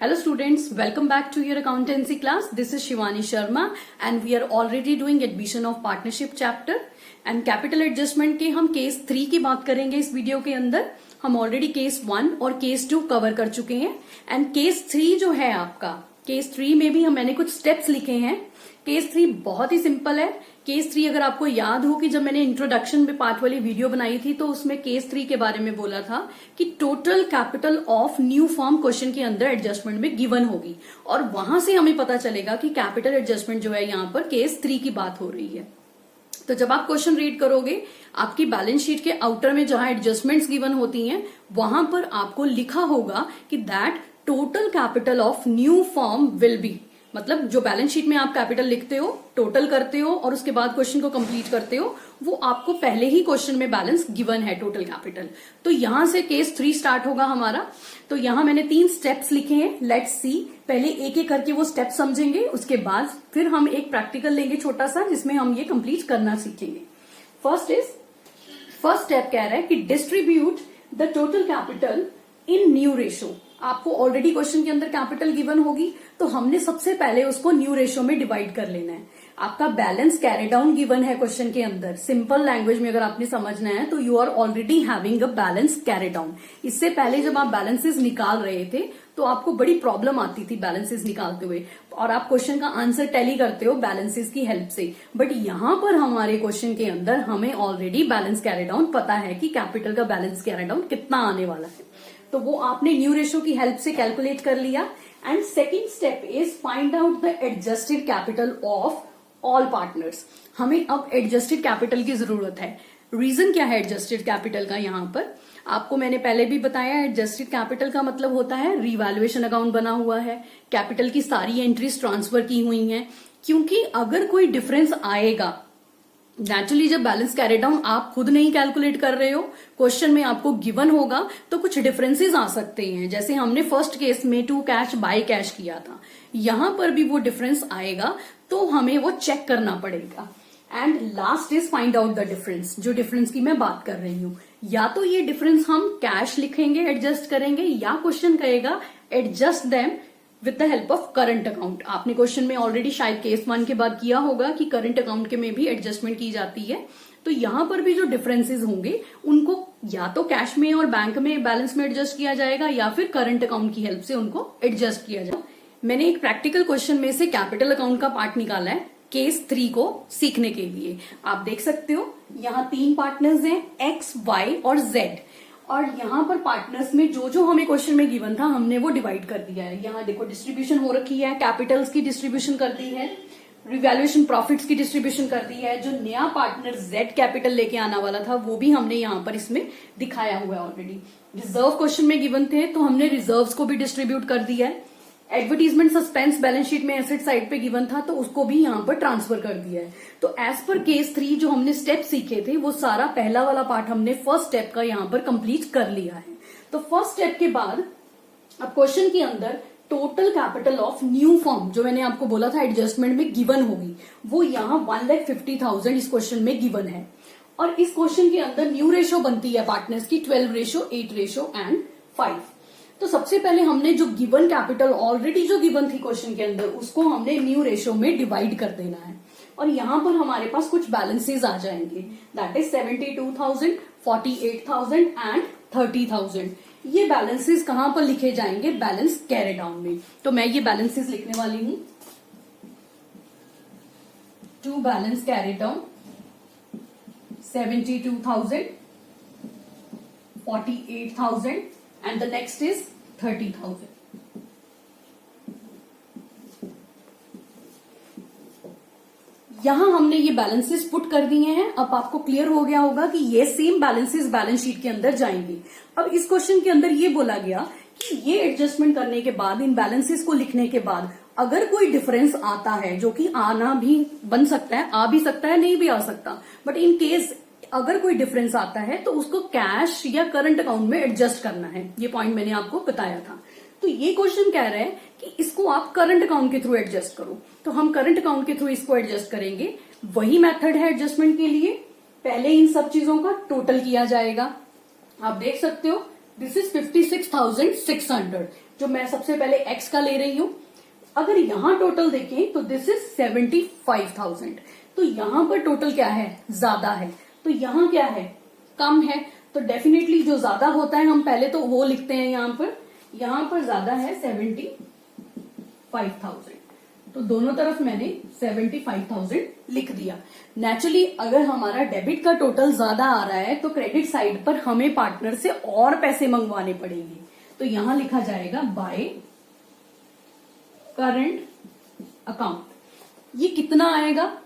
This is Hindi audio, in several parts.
Hello students, welcome back to your accountancy class. This is Shivani Sharma and we are already doing admission of partnership chapter and capital adjustment के हम केस 3 की बात करेंगे इस वीडियो के अंदर. हम ऑलरेडी केस 1 और केस 2 कवर कर चुके हैं एंड केस 3 जो है आपका, केस 3 में भी मैंने कुछ स्टेप्स लिखे हैं. केस 3 बहुत ही सिंपल है. केस 3 अगर आपको याद हो कि जब मैंने इंट्रोडक्शन में पार्ट वाली वीडियो बनाई थी तो उसमें केस 3 के बारे में बोला था कि total capital of new form question के अंदर एडजस्टमेंट में गिवन होगी और वहां से हमें पता चलेगा कि कैपिटल एडजस्टमेंट जो है यहाँ पर केस 3 की बात हो रही है. तो जब आप क्वेश्चन रीड करोगे आपकी बैलेंस शीट के आउटर में जहां एडजस्टमेंट्स गिवन होती हैं वहां पर आपको लिखा होगा कि that total capital of new form will be, मतलब जो बैलेंस शीट में आप कैपिटल लिखते हो, टोटल करते हो और उसके बाद क्वेश्चन को कंप्लीट करते हो, वो आपको पहले ही क्वेश्चन में बैलेंस गिवन है टोटल कैपिटल. तो यहां से केस 3 स्टार्ट होगा हमारा. तो यहां मैंने 3 स्टेप्स लिखे हैं. लेट्स सी, पहले एक एक करके वो स्टेप समझेंगे, उसके बाद फिर हम एक प्रैक्टिकल लेंगे छोटा सा जिसमें हम ये कंप्लीट करना सीखेंगे. फर्स्ट स्टेप कह रहा है कि distribute the total capital in new ratio. आपको ऑलरेडी क्वेश्चन के अंदर कैपिटल गिवन होगी तो हमने सबसे पहले उसको न्यू रेशो में डिवाइड कर लेना है. आपका बैलेंस कैरी डाउन गिवन है क्वेश्चन के अंदर. सिंपल लैंग्वेज में अगर आपने समझना है तो you are already having a balance carry down. इससे पहले जब आप बैलेंसेस निकाल रहे थे तो आपको बड़ी प्रॉब्लम आती थी बैलेंसेस निकालते हुए और आप क्वेश्चन का आंसर टैली करते हो बैलेंसेस की हेल्प से. बट यहां पर हमारे क्वेश्चन के अंदर हमें ऑलरेडी बैलेंस कैरी डाउन पता है कि कैपिटल का बैलेंस कैरी डाउन कितना आने वाला है. तो वो आपने न्यू रेशो की हेल्प से कैलकुलेट कर लिया. And second step is find out the adjusted capital of all partners. हमें अब एडजस्टेड कैपिटल की जरूरत है. रीजन क्या है एडजस्टेड कैपिटल का? यहां पर आपको मैंने पहले भी बताया, एडजस्टेड कैपिटल का मतलब होता है रीवैल्यूएशन अकाउंट बना हुआ है, कैपिटल की सारी एंट्रीज ट्रांसफर की हुई हैं. क्योंकि अगर कोई डिफरेंस आएगा, नेचुरली जब बैलेंस कैरी डाउन आप खुद नहीं कैलकुलेट कर रहे हो, क्वेश्चन में आपको गिवन होगा तो कुछ डिफरेंसेस आ सकते हैं. जैसे हमने फर्स्ट केस में टू कैश बाय कैश किया था, यहां पर भी वो डिफरेंस आएगा तो हमें वो चेक करना पड़ेगा. And last is find out the difference. जो डिफरेंस की मैं बात कर रही हूं, या तो ये डिफरेंस हम कैश लिखेंगे, एडजस्ट करेंगे, या क्वेश्चन कहेगा adjust them with the help of current account. आपने क्वेश्चन में ऑलरेडी शायद केस 1 के बाद किया होगा कि करंट अकाउंट के में भी एडजस्टमेंट की जाती है. तो यहां पर भी जो डिफरेंसेस होंगे उनको या तो कैश में और बैंक में बैलेंस में एडजस्ट किया जाएगा या फिर करंट अकाउंट की हेल्प से उनको एडजस्ट किया जाएगा. मैंने एक प्रैक्टिकल क्वेश्चन में से कैपिटल अकाउंट का पार्ट निकाला है केस 3 को सीखने के लिए. आप देख सकते हो यहाँ 3 पार्टनर्स हैं, एक्स, वाई और जेड. और यहाँ पर पार्टनर्स में जो जो हमें क्वेश्चन में गिवन था हमने वो डिवाइड कर दिया है. यहाँ देखो डिस्ट्रीब्यूशन हो रखी है, कैपिटल्स की डिस्ट्रीब्यूशन कर दी है, रिवैल्यूएशन प्रॉफिट्स की डिस्ट्रीब्यूशन कर दी है. जो नया पार्टनर जेड कैपिटल लेके आना वाला था वो भी हमने यहाँ पर इसमें दिखाया हुआ है ऑलरेडी. रिजर्व क्वेश्चन में गिवन थे तो हमने रिजर्व्स को भी डिस्ट्रीब्यूट कर दिया है. एडवर्टीजमेंट सस्पेंस बैलेंस शीट में एसेट साइड पे गिवन था तो उसको भी यहाँ पर ट्रांसफर कर दिया है. तो एज पर केस 3 जो हमने स्टेप सीखे थे वो सारा पहला वाला पार्ट हमने फर्स्ट स्टेप का यहाँ पर कंप्लीट कर लिया है. तो फर्स्ट स्टेप के बाद अब क्वेश्चन के अंदर total capital of new form जो मैंने आपको बोला था एडजस्टमेंट में गिवन होगी, वो यहाँ 1,50,000 इस क्वेश्चन में गिवन है. और इस क्वेश्चन के अंदर न्यू रेशो बनती है पार्टनर्स की 12:8 एंड 5. तो सबसे पहले हमने जो गिवन कैपिटल ऑलरेडी जो गिवन थी क्वेश्चन के अंदर उसको हमने न्यू रेशो में डिवाइड कर देना है. और यहां पर हमारे पास कुछ बैलेंसेस आ जाएंगे, दैट इज 72,000, 48,000 एंड 30,000. ये बैलेंसेस कहां पर लिखे जाएंगे? बैलेंस कैरी डाउन में. तो मैं ये बैलेंसेस लिखने वाली हूं. To balance carry down 72,000, 48,000 and the next is 30,000. यहां हमने ये बैलेंसेस पुट कर दिए हैं. अब आपको क्लियर हो गया होगा कि ये सेम बैलेंसेस बैलेंस शीट के अंदर जाएंगे. अब इस क्वेश्चन के अंदर ये बोला गया कि ये एडजस्टमेंट करने के बाद, इन बैलेंसेस को लिखने के बाद अगर कोई डिफरेंस आता है, जो कि आना भी बन सकता है, आ भी सकता है, नहीं भी आ सकता, बट इन केस अगर कोई डिफरेंस आता है तो उसको कैश या करंट अकाउंट में एडजस्ट करना है. ये पॉइंट मैंने आपको बताया था. तो ये क्वेश्चन कह रहा है कि इसको आप करंट अकाउंट के थ्रू एडजस्ट करो. तो हम करंट अकाउंट के थ्रू इसको एडजस्ट करेंगे. वही मेथड है एडजस्टमेंट के लिए. पहले इन सब चीजों का टोटल किया जाएगा. आप देख सकते हो दिस इज 56,600. जो मैं सबसे पहले एक्स का ले रही हूं। अगर यहां टोटल देखें तो दिस इज 75,000, तो यहां पर टोटल क्या है, ज्यादा है, तो यहां क्या है, कम है। तो डेफिनेटली जो ज्यादा होता है हम पहले तो वो लिखते हैं, यहां पर ज्यादा है 75,000, तो दोनों तरफ मैंने 75,000 लिख दिया। नेचुरली अगर हमारा डेबिट का टोटल ज्यादा आ रहा है तो क्रेडिट साइड पर हमें पार्टनर से और पैसे मंगवाने पड़ेंगे, तो यहां लिखा जाएगा बाय करंट अकाउंट। ये कितना आएगा,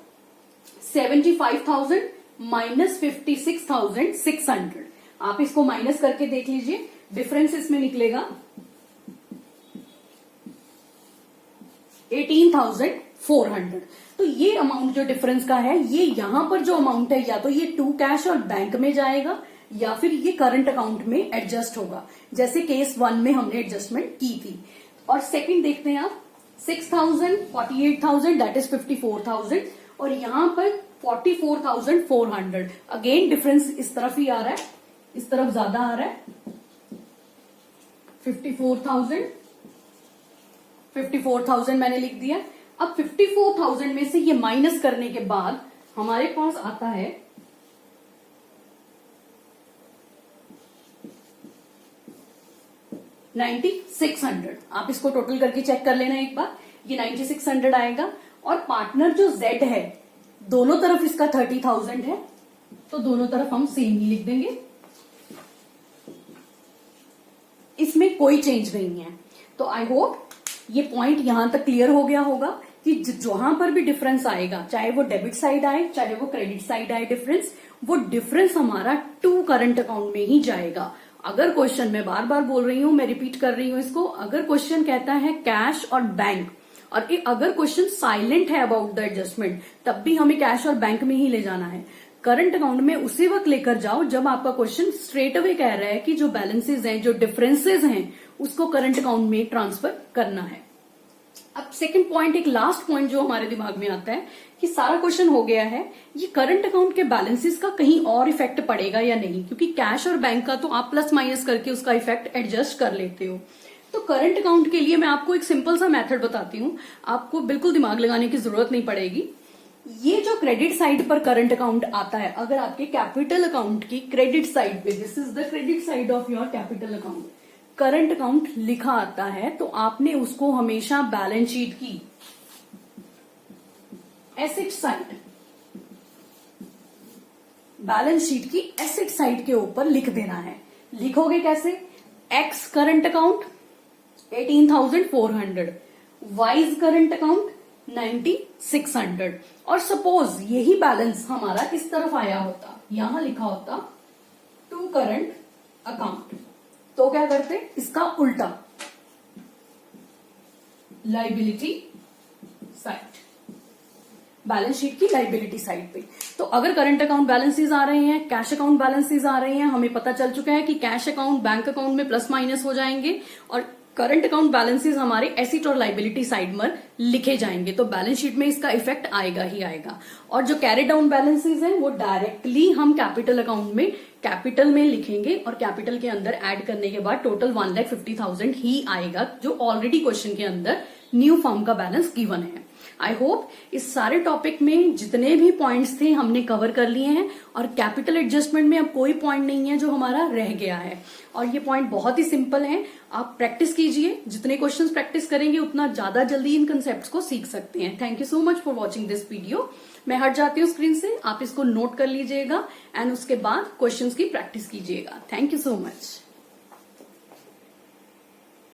75,000 माइनस 56,600। आप इसको माइनस करके देख लीजिए, डिफरेंस इसमें निकलेगा 18,400। तो ये अमाउंट जो डिफरेंस का है, ये यहां पर जो अमाउंट है या तो ये टू कैश और बैंक में जाएगा या फिर ये करंट अकाउंट में एडजस्ट होगा, जैसे केस 1 में हमने एडजस्टमेंट की थी। और सेकंड देखते हैं आप, 6,000, 48,000 दैट इज 54,000, और यहां पर 44,400। अगेन डिफरेंस इस तरफ ही आ रहा है, इस तरफ ज्यादा आ रहा है, 54,000 मैंने लिख दिया। अब 54,000 में से ये माइनस करने के बाद हमारे पास आता है 9600। आप इसको टोटल करके चेक कर लेना एक बार, ये 9600 आएगा। और पार्टनर जो Z है, दोनों तरफ इसका 30,000 है, तो दोनों तरफ हम सेम ही लिख देंगे, इसमें कोई चेंज नहीं है। तो आई होप ये पॉइंट यहां तक क्लियर हो गया होगा कि जहां पर भी डिफरेंस आएगा, चाहे वो डेबिट साइड आए चाहे वो क्रेडिट साइड आए, वो डिफरेंस हमारा टू करंट अकाउंट में ही जाएगा। अगर क्वेश्चन, मैं बार बार बोल रही हूं, मैं रिपीट कर रही हूं इसको, अगर क्वेश्चन कहता है कैश और बैंक, और अगर क्वेश्चन साइलेंट है अबाउट द एडजस्टमेंट, तब भी हमें कैश और बैंक में ही ले जाना है। करंट अकाउंट में उसी वक्त लेकर जाओ जब आपका क्वेश्चन स्ट्रेट अवे कह रहा है कि जो बैलेंसेज हैं, जो डिफरेंसेज हैं, उसको करंट अकाउंट में ट्रांसफर करना है। अब सेकंड पॉइंट, एक लास्ट पॉइंट जो हमारे दिमाग में आता है कि सारा क्वेश्चन हो गया है, ये करंट अकाउंट के बैलेंसेस का कहीं और इफेक्ट पड़ेगा या नहीं, क्योंकि कैश और बैंक का तो आप प्लस माइनस करके उसका इफेक्ट एडजस्ट कर लेते हो। तो करंट अकाउंट के लिए मैं आपको एक सिंपल सा मेथड बताती हूँ, आपको बिल्कुल दिमाग लगाने की जरूरत नहीं पड़ेगी। ये जो क्रेडिट साइड पर करंट अकाउंट आता है, अगर आपके कैपिटल अकाउंट की क्रेडिट साइड पे, this is the credit side of your capital account, current account लिखा आता है, तो आपने उसको हमेशा बैलेंस शीट की एसेट साइड, बैलेंस शीट की एसेट साइड के ऊपर लिख देना है। लिखोगे कैसे, x current account 18,400, wise current account 9,600, और सपोज यही बैलेंस हमारा किस तरफ आया होता, यहां लिखा होता टू करंट अकाउंट, तो क्या करते, इसका उल्टा, लाइबिलिटी साइड, बैलेंस शीट की लाइबिलिटी साइड पे। तो अगर करंट अकाउंट बैलेंसेस आ रहे हैं, कैश अकाउंट बैलेंसेस आ रहे हैं, हमें पता चल चुका है कि कैश अकाउंट बैंक अकाउंट में प्लस माइनस हो जाएंगे और करंट अकाउंट बैलेंसेस हमारे एसेट और लाइबिलिटी साइड में लिखे जाएंगे, तो बैलेंस शीट में इसका इफेक्ट आएगा ही आएगा। और जो कैरी डाउन बैलेंसेस हैं वो डायरेक्टली हम कैपिटल अकाउंट में कैपिटल में लिखेंगे और कैपिटल के अंदर ऐड करने के बाद टोटल 1,50,000 ही आएगा, जो ऑलरेडी क्वेश्चन के अंदर न्यू फॉर्म का बैलेंस गिवन है। आई होप इस सारे टॉपिक में जितने भी पॉइंट्स थे हमने कवर कर लिए हैं, और कैपिटल एडजस्टमेंट में अब कोई पॉइंट नहीं है जो हमारा रह गया है, और ये पॉइंट बहुत ही सिंपल है। आप प्रैक्टिस कीजिए, जितने क्वेश्चंस प्रैक्टिस करेंगे उतना ज्यादा जल्दी इन कंसेप्ट्स को सीख सकते हैं। Thank you so much for watching this video. मैं हट जाती हूँ स्क्रीन से, आप इसको नोट कर लीजिएगा एंड उसके बाद क्वेश्चंस की प्रैक्टिस कीजिएगा। Thank you so much.